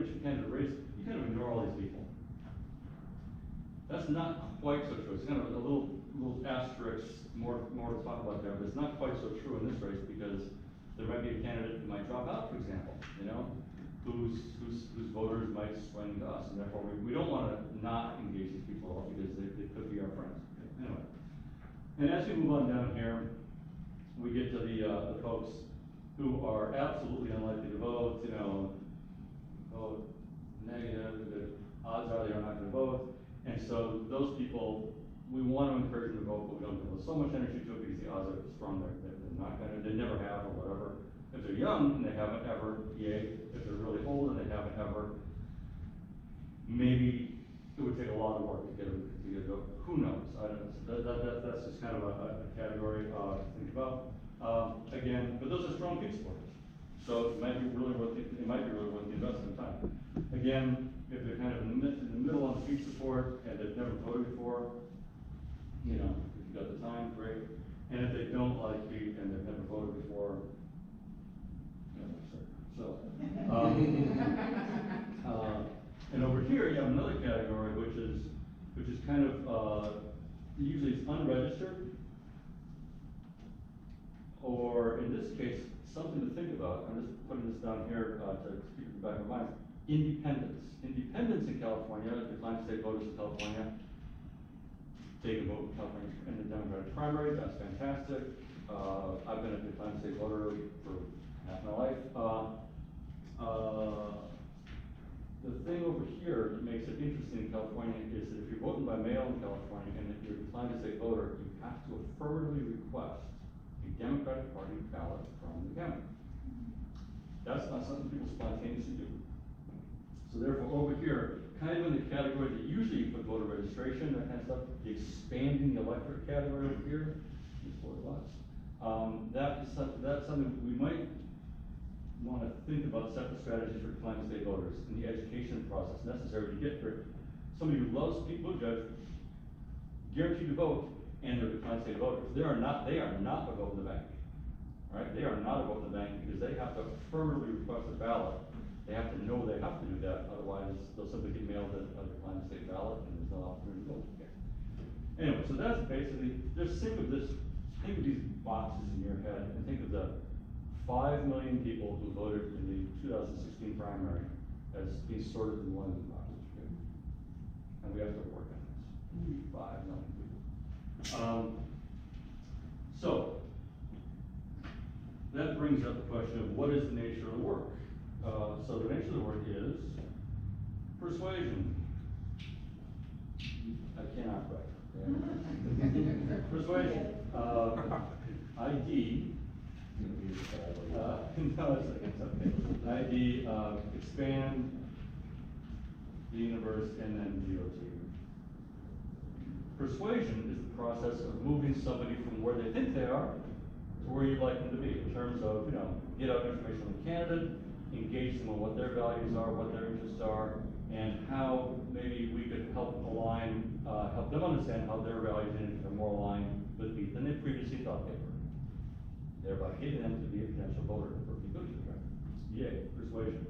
presidential candidate race, you kind of ignore all these people. That's not quite so true. It's kind of a little asterisk, more to talk about there, but it's not quite so true in this race because there might be a candidate who might drop out, for example, you know, whose voters might swing to us, and therefore we don't want to not engage these people at all because they could be our friends. Anyway, and as we move on down here, we get to the folks who are absolutely unlikely to vote, you know, vote negative, the odds are they are not going to vote, and so those people, we want to encourage them to vote, but we don't give so much energy to it because the odds are strong they're not going to, they never have or whatever. If they're young and they haven't ever, yay. If they're really old and they haven't ever, maybe it would take a lot of work to get them to vote. Who knows? I don't know. That's just kind of a category to think about. Again, but those are strong peace supporters. So it might be really worth the investment time. Again, if they're kind of in the middle on speech support and they've never voted before, you know, if you've got the time, great. And if they don't like Pete and they've never voted before, so, and over here you have another category which is kind of usually it's unregistered, or in this case something to think about. I'm just putting this down here to keep in the back of my mind. Independents. Independents in California, declined state voters in California, they can vote in California in the Democratic primary. That's fantastic. I've been a declined state voter for half my life. The thing over here that makes it interesting in California is that if you're voting by mail in California and if you're declined to state voter, you have to affirmatively request a Democratic Party ballot from the county. That's not something people spontaneously do. So therefore, over here, kind of in the category that usually you put voter registration, that kind of stuff, the expanding the electorate category over here, is what it was. That's something we might want to think about separate strategies for declining state voters in the education process necessary to get for somebody who loves Pete Buttigieg, guaranteed to vote, and they're declined state voters. They are not a vote in the bank. Right? They are not a vote in the bank because they have to affirmatively request a ballot. They have to know they have to do that, otherwise they'll simply get mailed a declined state ballot and there's no opportunity to vote again. Anyway, so that's basically, just think of these boxes in your head and think of the 5 million people who voted in the 2016 primary as being sorted in one of these boxes. Okay? And we have to work on this. 5 million people. So, that brings up the question of what is the nature of the work? So the nature of the work is persuasion. I cannot write. Yeah. Persuasion. ID. No, it's okay. ID, expand the universe, and then GOT. Persuasion is the process of moving somebody from where they think they are to where you'd like them to be in terms of, you know, get out information on the candidate, engage them on what their values are, what their interests are, and how maybe we could help align, help them understand how their values and interests are more aligned with me than they previously thought they were, thereby getting them to be a potential voter for people. Yay, persuasion.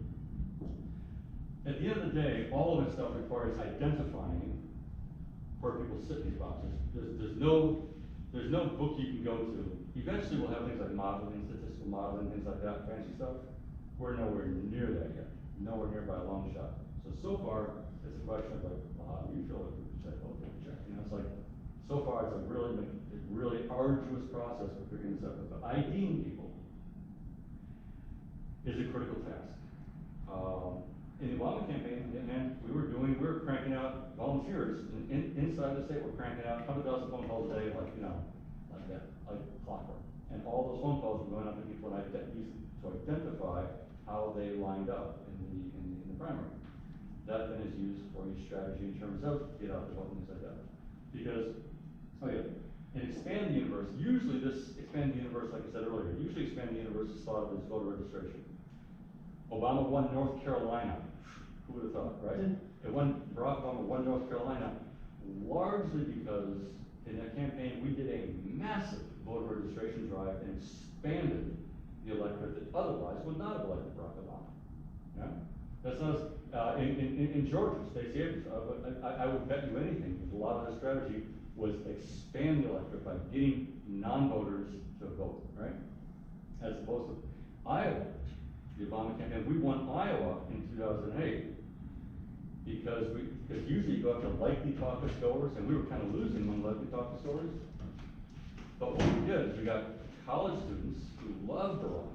At the end of the day, all of this stuff requires identifying where people sit in these boxes. There's no book you can go to. Eventually we'll have things like modeling, statistical modeling, things like that, fancy stuff. We're nowhere near that yet. Nowhere near by a long shot. So far, it's a question of like, well, how do you feel like we check? Okay, check. You know, it's like, so far it's a really arduous process for figuring this out. But IDing people is a critical task. In the Obama campaign, man, we were cranking out volunteers inside the state. We're cranking out 100,000 phone calls a day, like, you know, like that, like clockwork. And all those phone calls were going out to people and to identify how they lined up in the primary. That then is used for your strategy in terms of get out the vote and things like that. Because, and expand the universe. Usually this expand the universe, like I said earlier, usually expand the universe is thought of as voter registration. Obama won North Carolina. Who would have thought, right? Barack Obama won North Carolina largely because in that campaign we did a massive voter registration drive and expanded the electorate that otherwise would not have elected Barack Obama. Yeah? That's not In Georgia, Stacey Abrams, I would bet you anything, a lot of the strategy was expand the electorate by getting non-voters to vote, right? As opposed to Iowa, the Obama campaign, we won Iowa in 2008 because usually you go after likely caucus goers, and we were kind of losing among likely caucus goers. But what we did is we got college students who loved the law.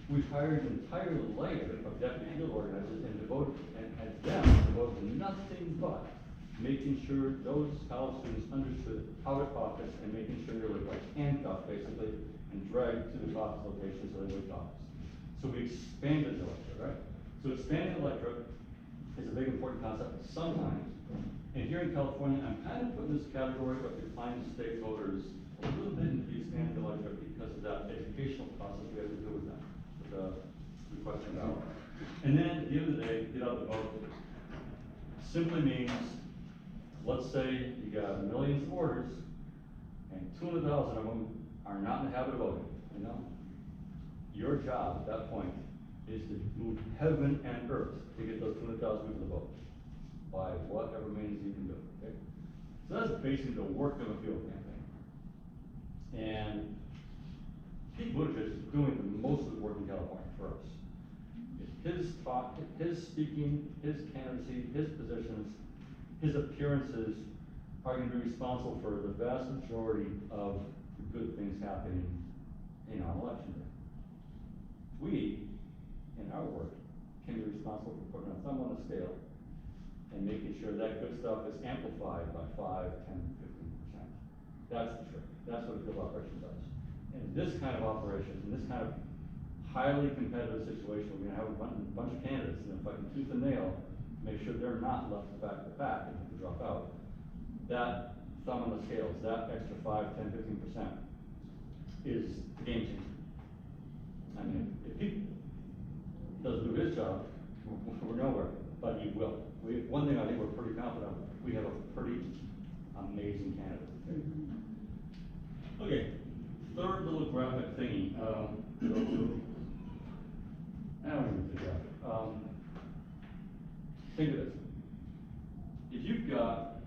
We hired an entire layer of deputy field organizers and devoted, and had them devoted to nothing but making sure those college students understood how to caucus and making sure they were like handcuffed basically and dragged to the caucus location so they would caucus. So we expanded the electorate, right? So expanding the electorate is a big important concept sometimes. And here in California, I'm kind of putting this category of declining state voters a little bit into the expanded electorate because of that educational process we have to do with them. The question about. And then at the end of the day, get out the vote. Simply means, let's say you got millions of voters, and 200,000 of them are not in the habit of voting, you know? Your job at that point is to move heaven and earth to get those 200,000 people to vote by whatever means you can do, okay? So that's basically the work of a field campaign. And Pete Buttigieg is doing the most of the work in California for us. His talk, his speaking, his candidacy, his positions, his appearances are going to be responsible for the vast majority of the good things happening in our election day. We, in our work, can be responsible for putting a thumb on the scale and making sure that good stuff is amplified by 5, 10, 15%. That's the trick. That's what a field operation does. In this kind of operation, in this kind of highly competitive situation, we're going to have a bunch of candidates and then fighting tooth and nail to make sure they're not left back to back and have to drop out. That thumb on the scales, that extra 5, 10, 15% is the game changer. I mean, if he doesn't do his job, we're nowhere, but he will. One thing I think we're pretty confident of, we have a pretty amazing candidate. Okay, third little graphic thingy. I don't even think that. Think of this. If you've got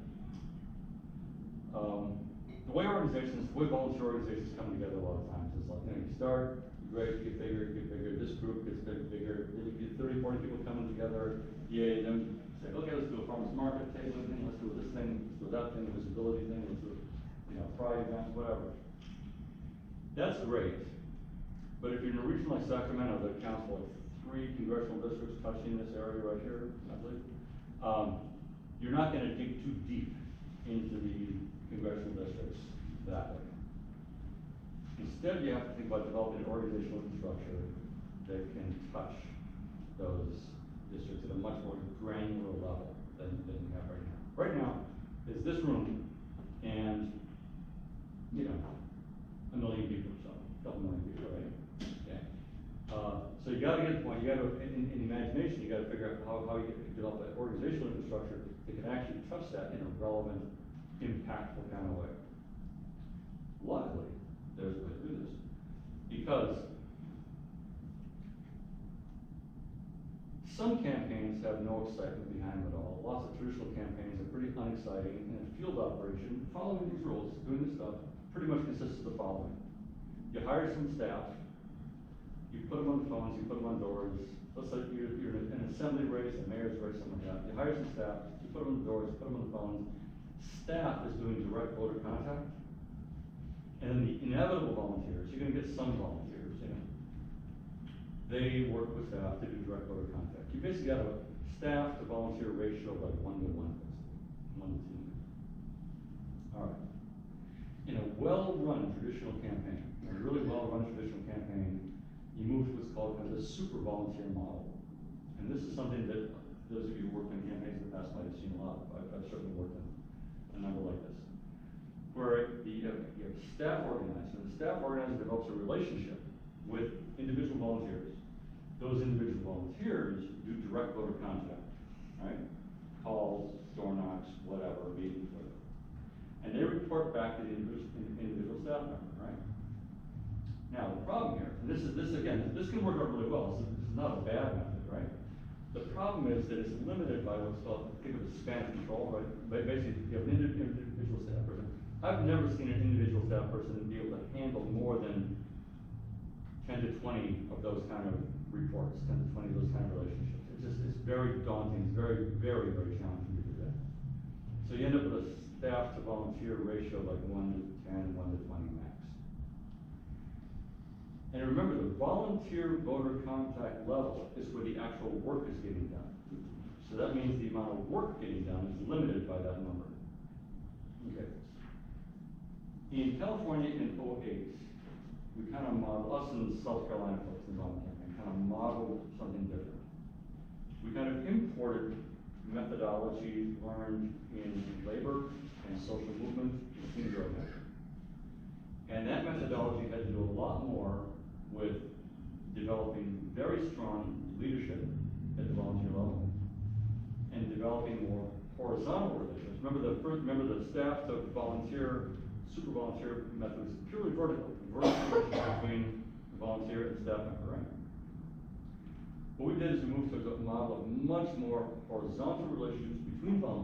the way organizations, the way volunteer organizations come together a lot of times is like, you know, you start, great, get bigger, this group gets bigger, then you get 30, 40 people coming together, yay, then say, okay, let's do a farmer's market, tabling thing, let's do this thing, let's do that thing, visibility thing, let's do, you know, pride events, whatever. That's great, but if you're in a region like Sacramento that counts for like 3 congressional districts touching this area right here, I believe, you're not going to dig too deep into the congressional districts that way. Instead, you have to think about developing an organizational infrastructure that can touch those districts at a much more granular level than you have right now. Right now, is this room and, you know, 1 million people or so, a couple million people, right? Okay. So you got to get to the point, you got to, in imagination, you got to figure out how you can develop that organizational infrastructure that can actually touch that in a relevant, impactful kind of way. Luckily, there's a way to do this. Because some campaigns have no excitement behind them at all. Lots of traditional campaigns are pretty unexciting, and a field operation, following these rules, doing this stuff, pretty much consists of the following. You hire some staff, you put them on the phones, you put them on doors. Let's say you're in an assembly race, a mayor's race, something like that. You hire some staff, you put them on the doors, you put them on the phones. Staff is doing direct voter contact. And then the inevitable volunteers, you're gonna get some volunteers, you know. They work with staff to do direct voter contact. You basically have a staff to volunteer ratio of like 1 to 1, basically, 1 to 2. All right. In a well-run traditional campaign, a really well-run traditional campaign, you move to what's called kind of the super volunteer model. And this is something that those of you who worked in campaigns in the past might have seen a lot of. I've certainly worked in a number like this, where you have staff organizer, and the staff organizer develops a relationship with individual volunteers. Those individual volunteers do direct voter contact, right? Calls, door knocks, whatever, meetings, whatever. And they report back to the individual staff member, right? Now, the problem here, and this can work out really well, this is not a bad method, right? The problem is that it's limited by what's called, think of it as span of control, right? Basically, you have an individual staff person. I've never seen an individual staff person be able to handle more than 10 to 20 of those kind of reports, 10 to 20 of those kind of relationships. It's very daunting, it's very, very, very challenging to do that. So you end up with a staff to volunteer ratio like 1 to 10, 1 to 20 max. And remember, the volunteer voter contact level is where the actual work is getting done. So that means the amount of work getting done is limited by that number. Okay. In California in 08, we kind of modeled, us and South Carolina folks in the Obama campaign, kind of modeled something different. We kind of imported methodology learned in labor and social movement and community organizing. And that methodology had to do a lot more with developing very strong leadership at the volunteer level and developing more horizontal relationships. Remember the staff to volunteer, super volunteer method is purely vertical relationship between the volunteer and staff member, right? What we did is we moved to a model of much more horizontal relationships between volunteers